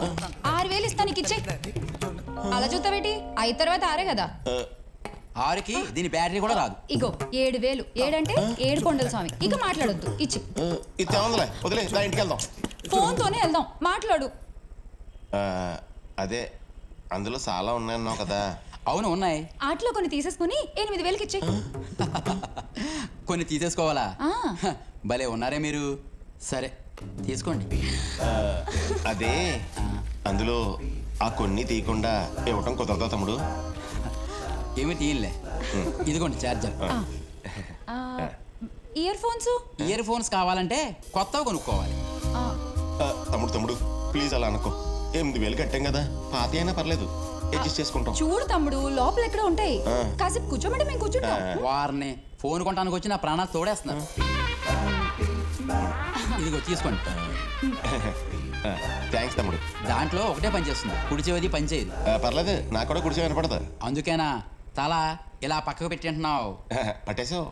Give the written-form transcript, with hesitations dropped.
6000 ఇస్తా నీకు ఇచ్చే. అలా చూస్తావేటి? 5 తర్వాత 6 కదా. 6కి దీని బ్యాటరీ కూడా రాదు. ఇగో 7000. 7 అంటే 7 కొండల స్వామి. ఇక మాట్లాడొద్దు, ఇచ్చి. ఇది ఏముందిలే, వదిలే, దా ఇంటికి వెళ్దాం. ఫోన్తోనే వెళ్దాం, మాట్లాడు. అదే అందులో చాలా ఉన్నాయన్నావు కదా. అవును ఉన్నాయి. ఆటలో కొన్ని తీసేసుకుని 8000కి ఇచ్చే. కొన్ని తీసేసుకోవాలా? ఆ. భలే ఉన్నారే మీరు. సరే తీసుకోండి. అదే అందులో ఆ కొన్ని తీయకుండా ఇవ్వటం కుదరదా తమ్ముడు? ఏమి తీయలే. ఇదిగోండి charger. Ear phones. Ear phones కావాలంటే కొత్తవి కొనుక్కోవాలి. తమ్ముడు ప్లీజ్ అలా అనుకో. 8000 కట్టాం కదా, పాత అయినా పర్లేదు, అడ్జస్ట్ చేసుకుంటాం. చూడు తమ్ముడు, లోపల ఎక్కడ ఉంటాయి. కాసేపు కూర్చోమంటే మేము కూర్చుంటాం. వారిని ఫోన్ కొనడానికి వచ్చి నా ప్రాణాలు తోడేస్తున్నారు. ఇదిగో తీసుకోండి. థ్యాంక్స్ తమ్ముడు. దాంట్లో ఒకటే పని చేస్తుంది, కుడి చెవిది పని చేయదు. పర్లేదు, నాకు కూడా కుడిచే వినపడదు. అందుకేనా తల ఇలా పక్కకు పెట్టి అంటున్నావు? పట్టేసావు.